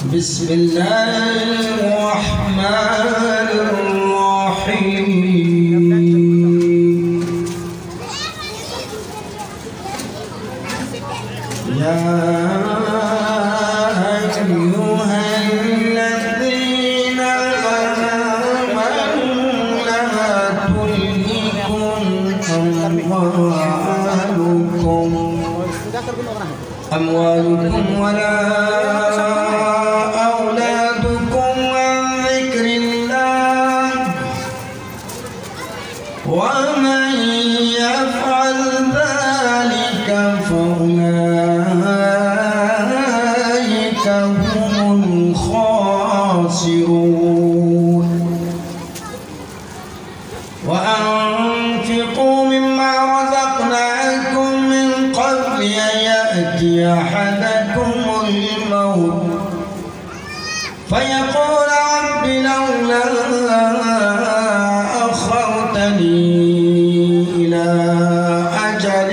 بسم الله الرحمن الرحيم يا أيها الذين آمنوا لا تلهكم أموالكم ولا أولادكم عن ذكر الله ومن يفعل ذلك فأولئك هم الخاسرون وأنفقوا مما رزقناكم من قبل أن يأتي أحدكم الموت فيقول رب لولا أخرتني إلى أجل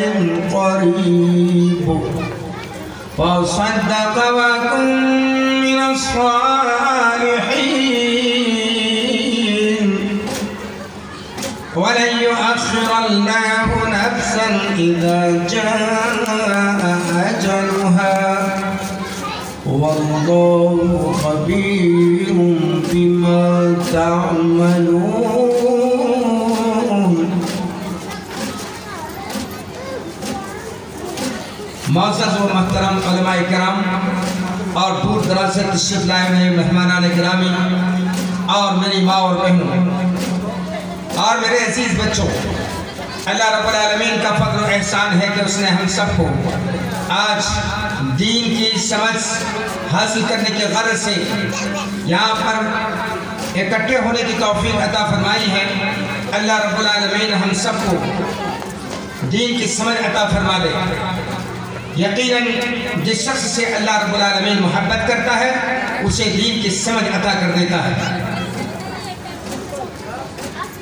قريب فأصدق وأكن من الصالحين ولن يؤخر الله نفسا إذا جاء أجلها والله خبير بما تعملون. معزز و محترم علماء کرام اور دور دراز سے تشریف لائے ہوئے مہمانان گرامی اور میری ماں اور بہنوں اور میرے عزیز بچوں، اللہ رب العالمین کا فضل و احسان ہے کہ اس نے ہم سب کو آج دین کی سمجھ حاصل کرنے کے غرض سے یہاں پر اکٹھے ہونے کی توفیق عطا فرمائی ہے۔ اللہ رب العالمین ہم سب کو دین کی سمجھ عطا فرما دے۔ یقیناً جس شخص سے اللہ رب العالمین محبت کرتا ہے اسے دین کی سمجھ عطا کر دیتا ہے۔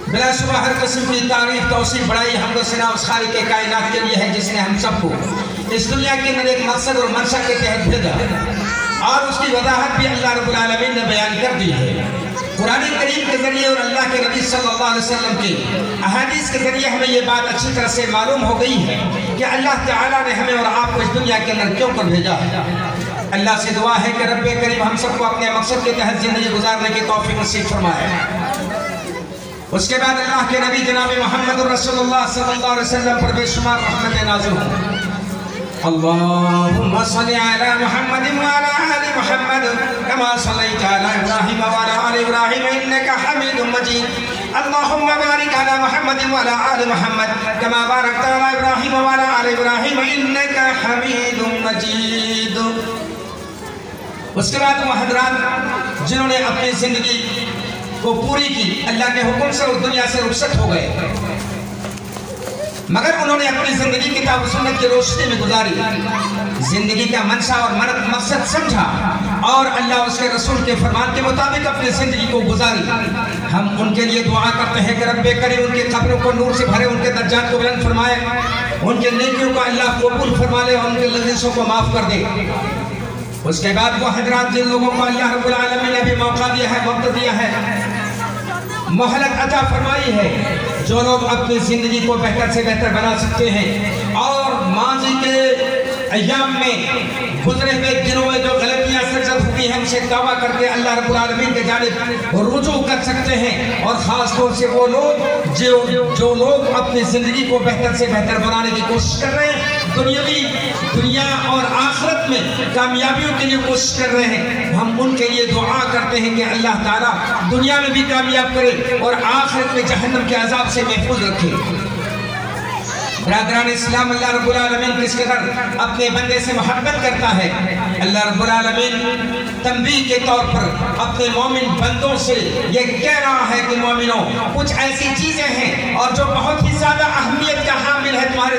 بلا شبہ ہر قسم کی تعریف توصیف بڑائی حمد و ثنا اس خالق کے کائنات کے لیے ہے جس نے ہم سب کو اس دنیا کے اندر ایک مقصد اور منشا کے تحت بھیجا اور اس کی وضاحت بھی اللہ رب العالمین نے بیان کر دی ہے۔ قرآن کریم کے ذریعے اور اللہ کے نبی صلی اللہ علیہ وسلم کے احادیث کے ذریعے ہمیں یہ بات اچھی طرح سے معلوم ہو گئی ہے کہ اللہ تعالیٰ نے ہمیں اور آپ کو اس دنیا کے اندر کیوں کر بھیجا ہے۔ اللہ سے دعا ہے کہ رب کریم ہم سب کو اپنے مقصد کے تحت زندگی گزارنے کی توفیق نصیب فرمائے۔ اس کے بعد اللہ کے نبی جناب محمد رسول اللہ صلی اللہ علیہ وسلم پر بے شمار رحمت نازل ہوں۔ اللہم صلی علی محمد وعلی آل محمد کما صلیت علی ابراہیم وعلی آل ابراہیم انکا حمید مجید۔ اللہم بارک علی محمد وعلی آل محمد کما بارکت علی ابراہیم وعلی آل ابراہیم انکا حمید مجید۔ اس کے بعد وہ حضرات جنہوں نے اپنی زندگی کو پوری کی، اللہ کے حکم سے اس دنیا سے رخصت ہو گئے، مگر انہوں نے اپنی زندگی کتاب و سنت کی روشنی میں گزاری، زندگی کا منشا اور مقصد سمجھا اور اللہ اس کے رسول کے فرمان کے مطابق اپنی زندگی کو گزاری۔ ہم ان کے لیے دعا کرتے ہیں کہ رب کریم ان کی قبروں کو نور سے بھرے، ان کے درجات کو بلند فرمائے، ان کے نیکیوں کو اللہ قبول فرما لے اور ان کے لغزشوں کو معاف کر دے۔ اس کے بعد وہ حضرات جن لوگوں کو اللہ رب العالمین نے بھی موقع دیا ہے، وقت دیا ہے، مہلت عطا فرمائی ہے، جو لوگ اپنی زندگی کو بہتر سے بہتر بنا سکتے ہیں اور ماضی کے ایام میں گزرے ہوئے دنوں میں جو غلطیاں سرزد ہوئی ہیں اسے توبہ کر کے اللہ رب العالمین کے جانب رجوع کر سکتے ہیں، اور خاص طور سے وہ لوگ جو لوگ اپنی زندگی کو بہتر سے بہتر بنانے کی کوشش کر رہے ہیں، دنیا اور آخرت میں کامیابیوں کے لیے کوشش کر رہے ہیں، ہم ان کے لیے دعا کرتے ہیں کہ اللہ تعالیٰ دنیا میں بھی کامیاب کرے اور آخرت میں جہنم کے عذاب سے محفوظ رکھے۔ برادران اسلام، اللہ رب العالمین کس قدر اپنے بندے سے محبت کرتا ہے۔ اللہ رب العالمین تنبیہ کے طور پر اپنے مومن بندوں سے یہ کہہ رہا ہے کہ مومنوں، کچھ ایسی چیزیں ہیں اور جو بہت ہی زیادہ اہمیت کا حامل ہے تمہارے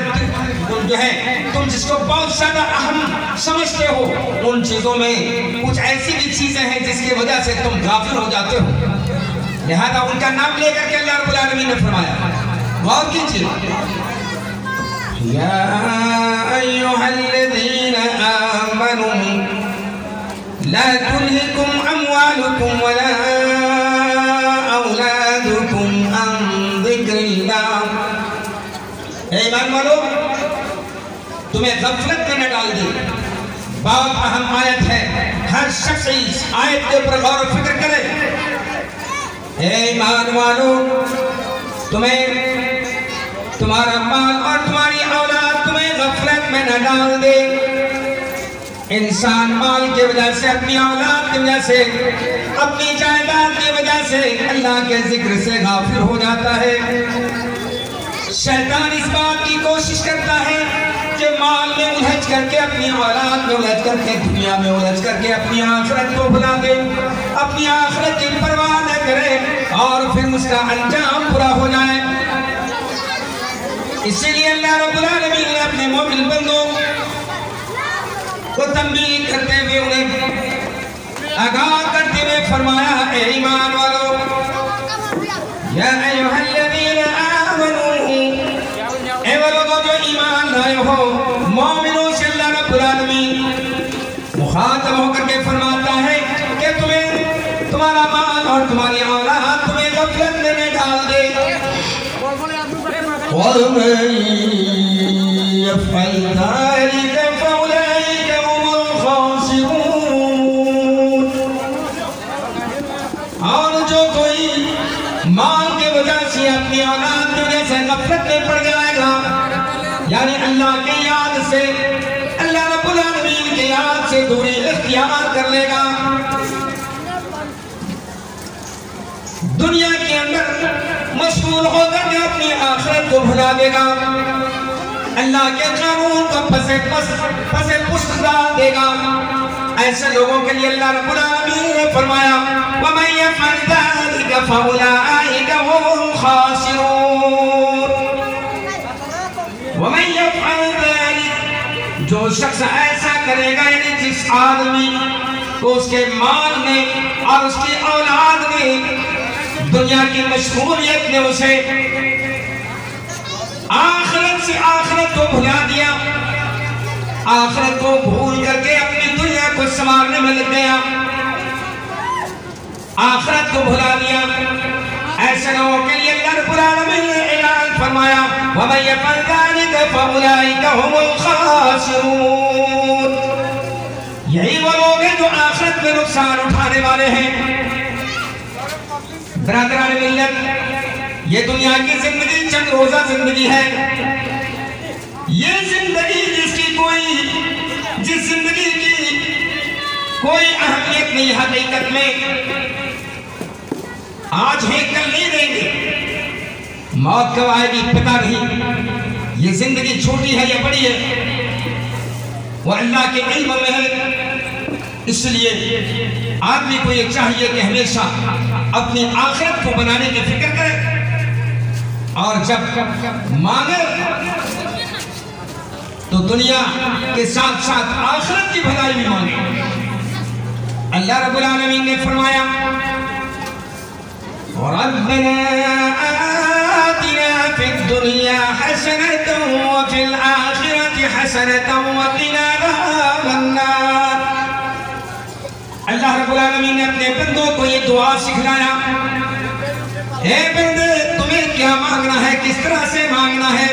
تم جو ہے تم جس کو بہت زیادہ اہم سمجھتے ہو ان چیزوں میں کچھ ایسی بھی چیزیں ہیں جس کی وجہ سے تم غافل ہو جاتے ہو، لہذا ان کا نام لے کر کے اللہ رب العالمین نے فرمایا. غور کیجئے، یا ایھا الذین آمنوا لا تلہکم اموالکم ولا اولادکم عن ذکر اللہ. اے ایمان والو، تمہیں غفلت میں نہ ڈال دے. بہت اہم آیت ہے، ہر شخص اس آیت کے اوپر غور و فکر کرے. اے ایمان والو، تمہارا مال اور تمہاری اولاد تمہیں غفلت میں نہ ڈال دے. انسان مال کی وجہ سے، اپنی اولاد کی وجہ سے، اپنی جائیداد کی وجہ سے اللہ کے ذکر سے غافل ہو جاتا ہے. شیطان اس بات کی کوشش کرتا ہے کہ مال میں الجھ کر کے، اپنی اولاد میں الجھ کر کے، دنیا میں الجھ کر کے اپنی آخرت کو بھلا دے، اپنی آخرت کی پرواہ نہ کرے اور پھر اس کا انجام برا ہو جائے. اسی لیے اللہ رب العالمین نے اپنے مومن بندوں کو تنبیہ کرتے ہوئے، انہیں آگاہ کرتے ہوئے فرمایا، اے ایمان والو، یا ایھا الذین آمنوا، اے وہ لوگوں جو ایمان لائے ہو. مومنوں سے اللہ رب العالمین مخاطب ہو کر کے فرماتا ہے کہ تمہارا مال اور تمہاری اولاد تمہیں غفلت میں نہ ڈال دے. وَمَن يَفْعَلْ ذَلِكَ فَأُولَئِكَ هُمُ الْخَاسِرُونَ. اور جو کوئی مال کی وجہ سے، اپنی اولاد کی وجہ سے غفلت میں پڑ جائے گا، یعنی اللہ کی یاد سے، اللہ رب العالمین کی یاد سے دوری اختیار کر لے گا، دنیا کے اندر مشغول ہو کر کے اپنی آخرت کو بھلا دے گا، اللہ کے قانون کو پس پشت ڈال دے گا. ایسے لوگوں کے لیے اللہ رب العالمین نے فرمایا، وَمَن يَفْعَلْ ذَلِكَ فَأُولَئِكَ هُمُ الْخَاسِرُونَ. وَمَن يَفْعَلْ ذَلِكَ، جو شخص ایسا کرے گا، یعنی جس آدمی کو اس کے مال نے اور اس کی اولاد نے، دنیا کی مشغولیت نے اسے آخرت سے آخرت کو بھلا دیا، آخرت کو بھول کر کے اپنی دنیا کو سنوارنے میں لگ گیا، آخرت کو بھلا دیا، ایسے لوگوں کے لیے اللہ رب العالمین نے اعلان فرمایا، وَمَن يَفْعَلْ ذَلِكَ فَأُولَئِكَ هُمُ الْخَاسِرُونَ. یہی وہ لوگ ہیں جو آخرت میں نقصان اٹھانے والے ہیں. برادران ملت، یہ دنیا کی زندگی چند روزہ زندگی ہے. یہ زندگی جس زندگی کی کوئی اہمیت نہیں حقیقت میں، آج ہے کل نہیں دیں گے، موت کب آئے گی پتہ نہیں. یہ زندگی چھوٹی ہے یا بڑی ہے وہ اللہ کے علم میں ہے. اس لیے آدمی کو یہ چاہیے کہ ہمیشہ اپنی آخرت کو بنانے کی فکر کرے، اور جب مانگے تو دنیا کے ساتھ ساتھ آخرت کی بھلائی بھی مانگے. اللہ رب العالمین نے فرمایا، رَبَّنَا آتِنَا فِي الدُّنْيَا حَسَنَةً وَفِي الْآخِرَةِ حَسَنَةً وَقِنَا عَذَابَ النَّارِ. اللہ رب العالمین نے اپنے بندوں کو یہ دعا سکھلایا، اے بندے تمہیں کیا مانگنا ہے، کس طرح سے مانگنا ہے.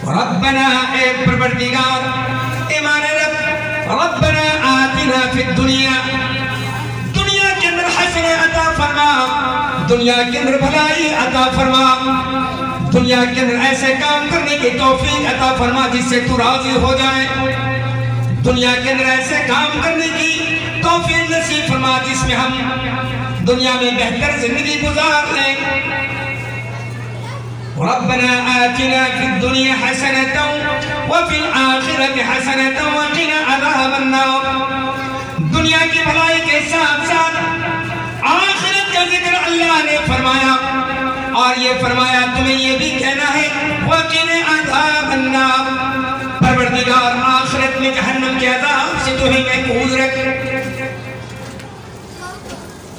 ربنا، اے پروردگار، ایمان رب، ربنا آتنا فی الدنیا، دنیا کے اندر حسنہ عطا فرما، دنیا کے اندر بھلائی عطا فرما، دنیا کے اندر ایسے کام کرنے کی توفیق عطا فرما جس سے تو راضی ہو جائے، دنیا کے اندر ایسے کام کرنے کی توفیق نصیب فرما جس میں ہم دنیا میں بہتر زندگی گزار لیں. ربنا آتنا فی الدنیا حسنة وفی الآخرة حسنة وقنا عذاب النار. دنیا کی بھلائی کے ساتھ ساتھ آخرت کے کا ذکر اللہ نے فرمایا اور یہ فرمایا تمہیں یہ بھی کہنا ہے وَقِنِ عَذَابَ النَّارِ، پروردگار آخرت میں جہنم کے عذاب سے تمہیں محفوظ رکھ۔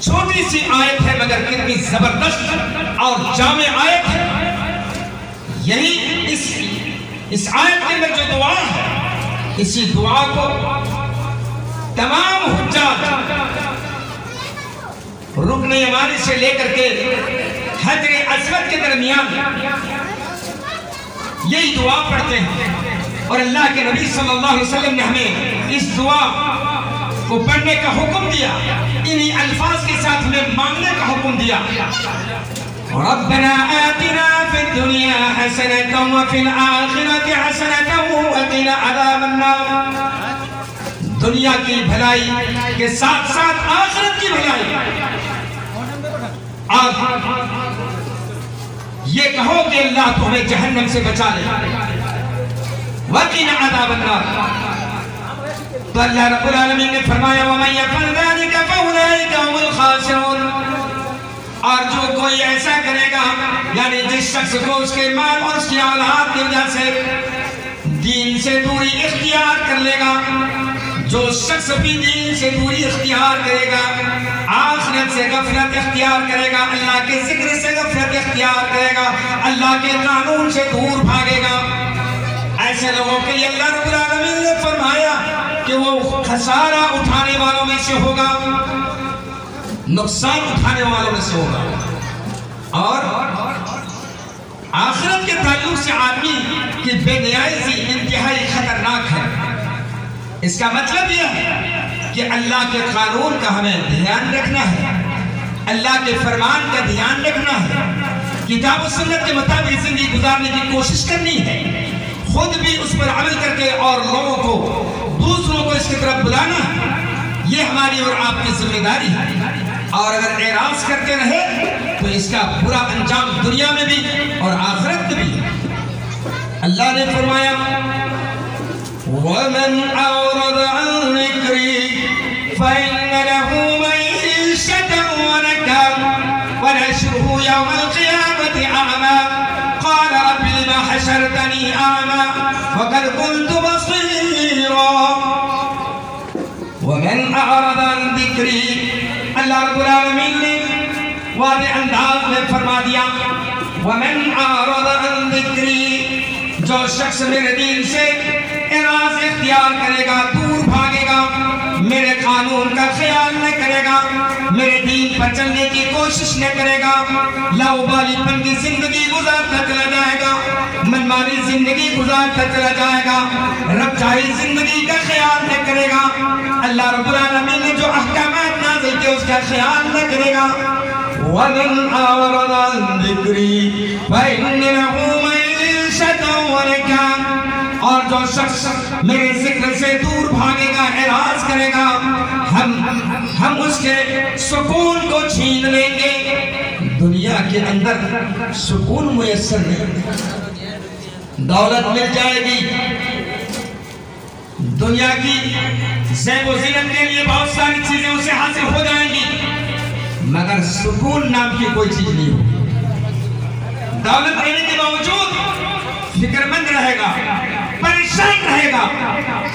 چھوٹی سی آیت ہے مگر کتنی زبردست اور جامع آیت ہے۔ یہی اس آیت کے اندر جو دعا ہے، اسی دعا کو تمام حجاج رکن یمانی سے لے کر کے حجر اسود کے درمیان یہی دعا پڑھتے ہیں، اور اللہ کے نبی صلی اللہ علیہ وسلم نے ہمیں اس دعا کو پڑھنے کا حکم دیا، انہی الفاظ کے ساتھ ہمیں مانگنے کا حکم دیا۔ ربنا آتنا فی الدنیا حسنۃ وفی الآخرۃ حسنۃ وقنا عذاب النار، دنیا کی بھلائی کے ساتھ ساتھ آخرت کی بھلائی۔ یہ کہو کہ اللہ تو ہمیں جہنم سے بچا لے، وقنا عذاب النار۔ تو اللہ رب العالمین نے فرمایا وَمَن يَفْعَلْ ذَلِكَ فَأُولَٰئِكَ هُمُ الْخَاسِرُونَ، اور جو کوئی ایسا کرے گا، یعنی جس شخص کو اس کے مال اور اس کی اولاد کی وجہ سے دین سے دوری اختیار کر لے گا، جو شخص بھی دین سے دوری اختیار کرے گا، آخرت سے غفلت اختیار کرے گا، اللہ کے ذکر سے غفلت اختیار کرے گا، اللہ کے قانون سے دور بھاگے گا، ایسے لوگوں کے لیے اللہ رب العالمین نے فرمایا کہ وہ خسارہ اٹھانے والوں میں سے ہوگا، نقصان اٹھانے والوں میں سے ہوگا۔ اور آخرت کے تعلق سے آدمی کی بے نیازی انتہائی خطرناک ہے۔ اس کا مطلب یہ ہے کہ اللہ کے قانون کا ہمیں دھیان رکھنا ہے، اللہ کے فرمان کا دھیان رکھنا ہے، کتاب و سنت کے مطابق زندگی گزارنے کی کوشش کرنی ہے، خود بھی اس پر عمل کر کے اور لوگوں کو دوسروں کو اس کی طرف بلانا ہے، یہ ہماری اور آپ کی ذمہ داری ہے۔ اور اگر اعراض کرتے رہے تو اس کا برا انجام دنیا میں بھی اور آخرت میں بھی۔ اللہ نے فرمایا وَمَنْ أَعْرَضَ عَنْ ذِكْرِي فَإِنَّ لَهُ مَعِيشَةً ضَنكًا وَنَحْشُرُهُ يَوْمَ الْقِيَامَةِ أَعْمَىٰ قَالَ رَبِّ لِمَ حَشَرْتَنِي أَعْمَىٰ وَقَدْ كُنْتُ بَصِيرًا۔ وَمَنْ أَعْرَضَ عَنْ ذِكْرِي، اللہ رب العالمین نے واضح انداز میں فرما دیا وَمَنْ أَعْرَضَ عَنْ ذِكْرِي، جو شخص میرے دین سے اعراض اختیار کرے گا، دور بھاگے گا، میرے قانون کا خیال نہ کرے گا، میرے دین پر چلنے کی کوشش نہ کرے گا، لاؤبالی پن کی زندگی گزارتا چلا جائے گا، منمانی زندگی گزارتا چلا جائے گا، رب چاہی زندگی کا خیال نہ کرے گا، اللہ رب العالمین نے جو احکامات نازل کیے اس کا خیال نہ کرے گا۔ وَمَنْ أَعْرَضَ عَنْ ذِكْرِي فَإِنَّ لَهُ مَعِيشَةً ضَنكًا، اور جو شخص میرے ذکر سے دور بھاگے گا، اعراض کرے گا، ہم اس کے سکون کو چھین لیں گے۔ دنیا کے اندر سکون میسر نہیں، دولت مل جائے گی، دنیا کی زیب و زینت کے لیے بہت ساری چیزیں اسے حاصل ہو جائیں گی، مگر سکون نام کی کوئی چیز نہیں ہوگی۔ دولت رہنے کے باوجود فکر مند رہے گا، پریشان رہے گا،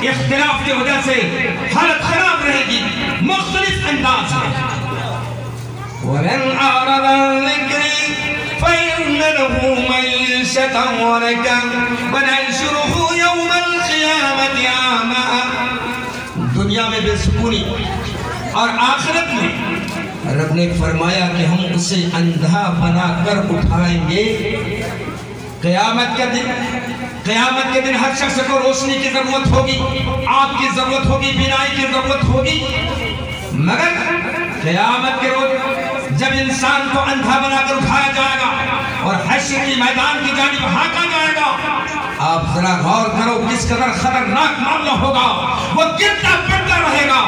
اختلاف کی وجہ سے حالت خراب رہے گی، مختلف انداز ہے۔ وَمَنْ أَعْرَضَ عَنْ ذِكْرِي فَإِنَّ لَهُ مَعِيشَةً ضَنكًا وَنَحْشُرُهُ يَوْمَ الْقِيَامَةِ أَعْمَىٰ، دنیا میں بے سکونی اور آخرت میں رب نے فرمایا کہ ہم اسے اندھا بنا کر اٹھائیں گے۔ قیامت کے دن ہر شخص کو روشنی کی ضرورت ہوگی، آپ کی ضرورت ہوگی، بینائی کی ضرورت ہوگی، مگر قیامت کے روز جب انسان کو اندھا بنا کر اٹھایا جائے گا اور حشر کی میدان کی جانب ہانکا جائے گا، آپ ذرا غور کرو کس قدر خطرناک معاملہ ہوگا۔ وہ گرتا پڑتا رہے گا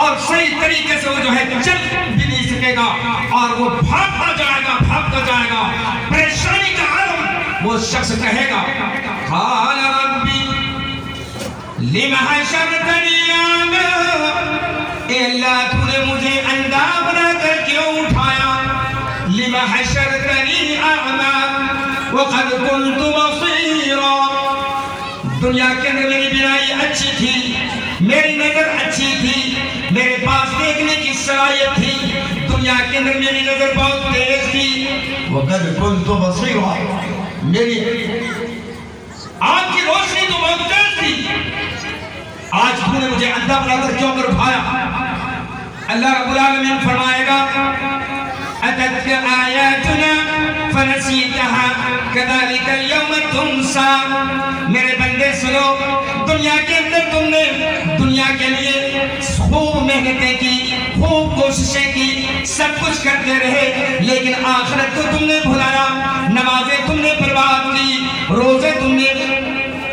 اور صحیح طریقے سے وہ جو ہے چل بھی نہیں سکے گا، اور وہ بھاگتا جائے گا، پریشانی کا عالم وہ شخص کہے گا قال ربی لم حشرتنی اعمی، اے اللہ تو نے مجھے اندھا بنا کر کیوں اٹھایا؟ فحشرتني أعمى وقد كنت بصيرا. دنیا کے اندر میری بینائی اچھی تھی، میری نظر اچھی تھی، میرے پاس دیکھنے کی صلاحیت تھی، دنیا کے اندر میری نظر بہت تیز تھی. وقد كنت بصيرا، میری آنکھ کی روشنی تو بہت تیز تھی. آج تو نے مجھے اندھا بنا کر کیوں کر اٹھایا؟ اللہ رب العالمین فرمائے گا أتتك آياتنا فنسيتها كذلك اليوم تنسى. میرے بندے سنو، دنیا کے اندر تم نے دنیا کے لیے خوب محنتیں کی، خوب کوششیں کی، سب کچھ کرتے رہے، لیکن آخرت کو تم نے بھلایا. نمازیں تم نے برباد کی، روزے تم نے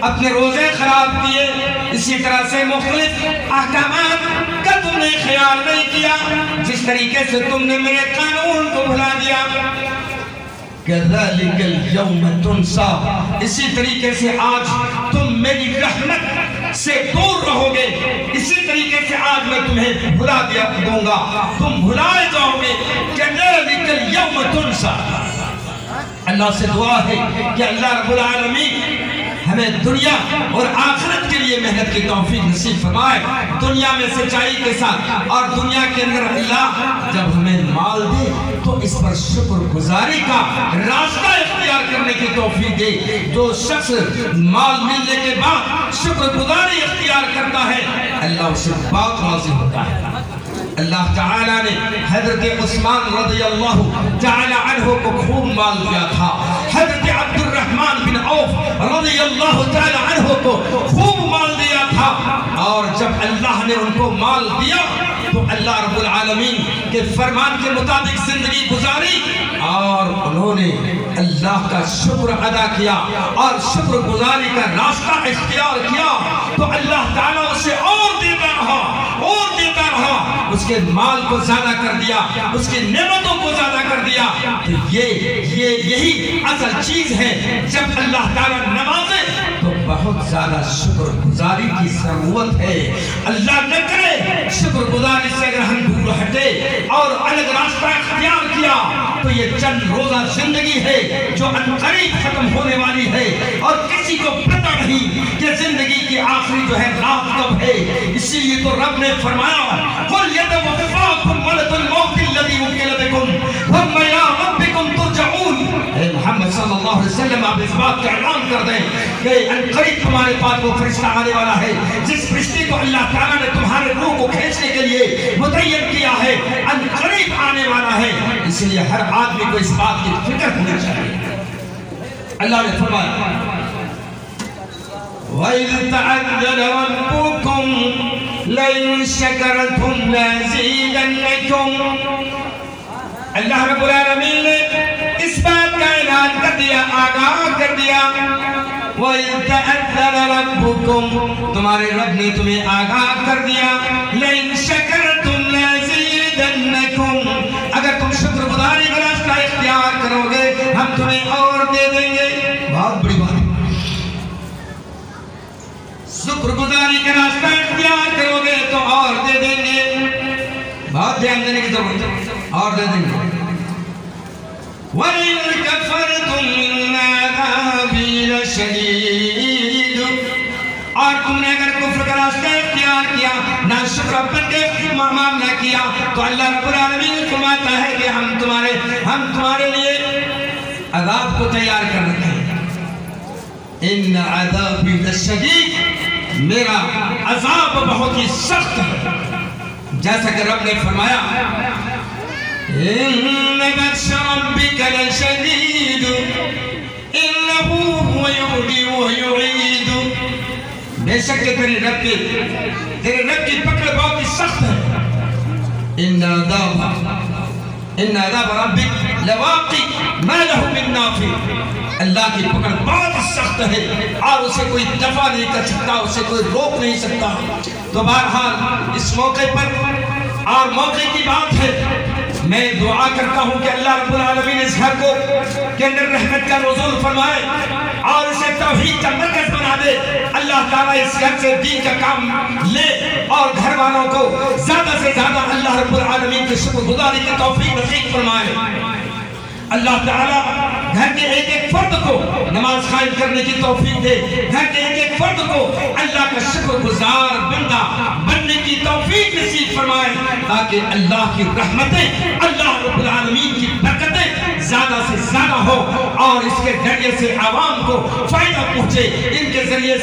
اپنے روزے خراب کیے، اسی طرح سے مختلف احکامات کا تم نے خیال نہیں کیا. جس طریقے سے تم نے میرے قانون کو بھلا دیا. كذلك اليوم تنسى، اسی طریقے سے آج تم میری رحمت سے دور رہو گے، اسی طریقے سے آج میں تمہیں بھلا دوں گا، تم بھلائے جاؤ گے. كذلك اليوم تنسى. اللہ سے دعا ہے کہ اللہ رب العالمین ہمیں دنیا اور آخرت کے لیے محنت کی توفیق نصیب فرمائے، دنیا میں سچائی کے ساتھ، اور دنیا کے اندر اللہ جب ہمیں مال دے تو اس پر شکر گزاری کا راستہ اختیار کرنے کی توفیق دے. جو شخص مال ملنے کے بعد شکر گزاری اختیار کرتا ہے اللہ اسے بہت راضی ہوتا ہے. اللہ تعالیٰ نے حضرت عثمان رضی اللہ تعالیٰ عنہ کو خوب مال دیا تھا، حضرت عبد الرحمن بن عوف رضی اللہ تعالیٰ عنہ کو خوب مال دیا تھا. اور جب اللہ نے ان کو مال دیا تو اللہ رب العالمین کے فرمان کے مطابق زندگی گزاری، اور انہوں نے اللہ کا شکر ادا کیا اور شکر گزاری کا راستہ اختیار کیا تو اللہ تعالیٰ اسے اور دیتا رہا، اور دیتا رہا، اس کے مال کو زیادہ کر دیا، اس کی نعمتوں کو زیادہ کر دیا. تو یہی اصل چیز ہے. جب اللہ تعالیٰ نوازے تو بہت زیادہ شکر گزاری کی ضرورت ہے. اللہ نہ کرے شکر گزاری سے اگر ہم دور ہٹے اور الگ راستہ اختیار کیا تو یہ چند روزہ زندگی ہے جو عنقریب ختم ہونے والی ہے، اور کسی کو پتہ نہیں کہ زندگی کی آخری جو ہے رات کب ہے. اسی لیے تو رب نے فرمایا قُلْ يَتَوَفَّاكُمْ مَلَكُ الْمَوْتِ الَّذِي وُكِّلَ بِكُمْ ثُمَّ إِلَىٰ رَبِّكُمْ تُرْجَعُونَ. اے محمد صلی اللہ علیہ وسلم آپ اس بات کا اعلان کر دیں کہ عنقریب تمہارے پاس وہ فرشتہ آنے والا ہے جس فرشتے کو اللہ تعالیٰ نے تمہارے روح کو کھینچنے کے لیے متعین کیا ہے، عنقریب آنے والا ہے. اس لیے ہر آدمی کو اس بات کی فکر ہونی چاہیے. اللہ نے فرمایا وَإِذْ تَعَذَّنَ رَبُّكُمْ لَئِن شَكَرْتُمْ لَأَزِيدَنَّكُمْ. اللہ رب العالمین نے اس بات کا اعلان کر دیا، آگاہ کر دیا. وَإِذْ تَعَذَّنَ رَبُّكُمْ، تمہارے رب نے تمہیں آگاہ کر دیا. لَئِن شَكَرْتُمْ لَأَزِيدَنَّكُمْ، اگر تم شکر گزاری کا راستہ اختیار کرو گے ہم تمہیں اور دے دیں گے. بہت بڑی بات ہے، شکر گزاری کا راستہ اختیار کرو گے تو اور دے دیں گے. بہت دھیان دینے کی ضرورت ہے، اور دے دیں گے. وَإِن كَفَرْتُمْ إِنَّ عَذَابِي لَشَدِيدٌ. اور تم نے اگر کفر کا راستہ اختیار کیا، نہ شکر بندے معاملہ کیا، تو اللہ رب العالمین فرماتا ہے کہ ہم تمہارے لیے عذاب کو تیار کر رکھے ہیں. ان عذابی لشدید، میرا عذاب بہت ہی سخت ہے. جیسا کہ رب نے فرمایا ان بطش ربک لشدید انه هو یبدی ویعید. بے شک تیرے رب کی پکڑ بہت ہی سخت ہے. ان عذاب ربک لواقع ما له من نافع. اللہ کی پکڑ بہت سخت ہے اور اسے کوئی دفع نہیں کر سکتا، اسے کوئی روک نہیں سکتا. تو بہرحال اس موقع پر اور موقع کی بات ہے، میں دعا کرتا ہوں کہ اللہ رب العالمین اس گھر کو کے اندر رحمت کا نزول فرمائے اور اسے توحید کا مرکز بنا دے. اللہ تعالیٰ اس گھر سے دین کا کام لے اور گھر والوں کو زیادہ سے زیادہ اللہ رب العالمین کے شکر گزاری کی توفیق نصیب فرمائے. اللہ تعالیٰ گھر کے ایک ایک فرد کو نماز قائم کرنے کی توفیق دے، گھر کے ایک ایک فرد کو اللہ کا شکر گزار بندہ بننے کی توفیق نصیب فرمائے، تاکہ اللہ کی رحمتیں، اللہ رب العالمین کی برکتیں زیادہ سے زیادہ ہو اور اس کے ذریعے سے عوام کو فائدہ پہنچے، ان کے ذریعے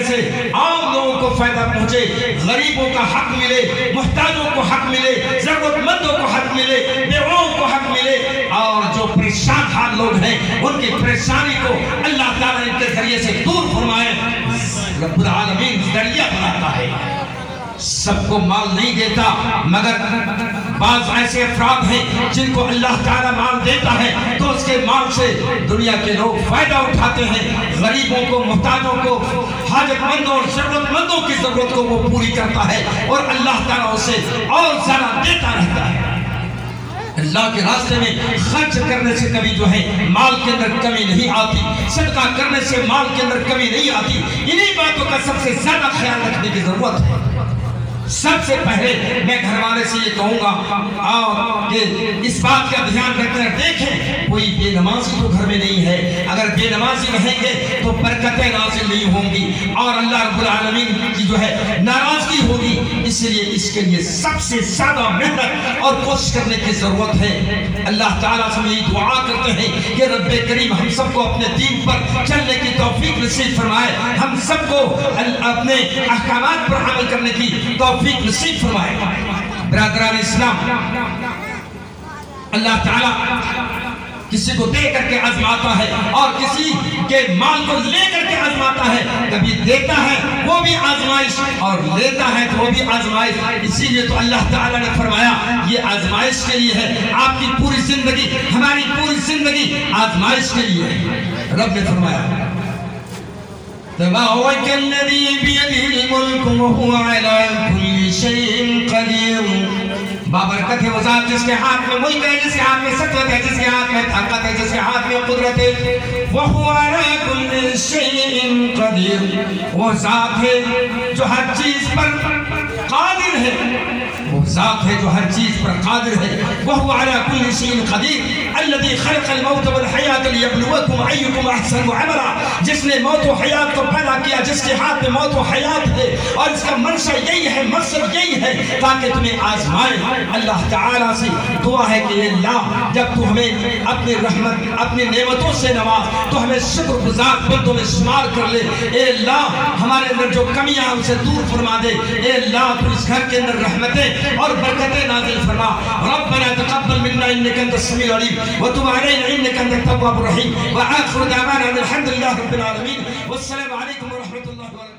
سے عام لوگوں کو فائدہ پہنچے، غریبوں کا حق ملے، محتاجوں کو حق ملے، ضرورت مندوں کو حق ملے، بیواؤں کو حق ملے، اور جو پریشان حال لوگ ہیں ان کی پریشانی کو اللہ تعالیٰ ان کے ذریعے سے دور فرمائے۔ رب العالمین ذریعہ بناتا ہے، سب کو مال نہیں دیتا، مگر بعض ایسے افراد ہیں جن کو اللہ تعالیٰ مال دیتا ہے تو اس کے مال سے دنیا کے لوگ فائدہ اٹھاتے ہیں، غریبوں کو، محتاجوں کو، حاجت مندوں اور ضرورت مندوں کی ضرورت کو وہ پوری کرتا ہے اور اللہ تعالیٰ اسے اور زیادہ دیتا رہتا ہے۔ اللہ کے راستے میں خرچ کرنے سے کبھی جو ہے مال کے اندر کمی نہیں آتی، صدقہ کرنے سے مال کے اندر کمی نہیں آتی۔ انہی باتوں کا سب سے زیادہ خیال رکھنے کی ضرورت ہے۔ سب سے پہلے میں گھر والے سے یہ کہوں گا کہ اس بات کا دھیان رکھنا، دیکھیں کوئی بے نمازی تو گھر میں نہیں ہے، اگر بے نمازی رہیں گے تو برکتیں نازل نہیں ہوں گی اور اللہ رب العالمین کی جو ہے ناراضگی ہوگی، اس لیے اس کے لیے سب سے زیادہ محنت اور کوشش کرنے کی ضرورت ہے۔ اللہ تعالیٰ سے یہ دعا کرتے ہیں کہ رب کریم ہم سب کو اپنے دین پر چلنے کی توفیق نصیب فرمائے، ہم سب کو اپنے احکامات پر عمل کرنے کی توفیق نصیب فرمائے۔ برادران اسلام، اللہ تعالیٰ کسی کو دے کر کے آزماتا ہے اور کسی کے مال کو لے کر کے آزماتا ہے، کبھی دیتا ہے وہ بھی آزمائش اور لیتا ہے تو وہ بھی آزمائش، اسی لیے تو اللہ تعالیٰ نے فرمایا یہ آزمائش کے لیے ہے، آپ کی پوری زندگی، ہماری پوری زندگی آزمائش کے لیے ہے۔ رب نے فرمایا تبارك الذي بيده الملك وهو على كل شيء قدير۔ بابرکت ہے وہ ذات جس کے ہاتھ میں ملک ہے، جس کے ہاتھ میں سطوت ہے، جس کے ہاتھ میں طاقت ہے، جس کے ہاتھ میں قدرت ہے۔ وَهُوَ عَلَىٰ كُلِّ شَيْءٍ قَدِيرٌ، وہ ذات ہے جو ہر چیز پر قادر ہے، وہ ذات ہے جو ہر چیز پر قادر ہے۔ وَهُوَ عَلَىٰ كُلِّ شَيْءٍ قَدِيرٌ الَّذِي خَلَقَ الْمَوْتَ وَالْحَيَاةَ لِيَبْلُوَكُمْ أَيُّكُمْ أَحْسَنُ عَمَلًا، جس نے موت و حیات کو پیدا کیا، جس کے ہاتھ میں موت و حیات ہے اور اس کا منشا یہی ہے، مقصد یہی ہے تاکہ تمہیں آزمائے۔ اللہ تعالیٰ سے دعا ہے کہ اللہ جب تو ہمیں اپنی رحمت، اپنی نعمتوں سے نواز تو ہمیں شکر گزار بندوں میں شمار کر لے۔ اے اللہ ہمارے اندر جو کمیاں ہیں اسے دور فرما دے۔ اے اللہ تو اس گھر کے اندر رحمتیں اور برکتیں نازل فرما۔ ربنا تقبل منا انك انت السميع العليم وتب علينا انك انت التواب الرحيم، واخر دعوانا الحمد لله رب العالمين، والسلام عليكم ورحمة الله وبركاته۔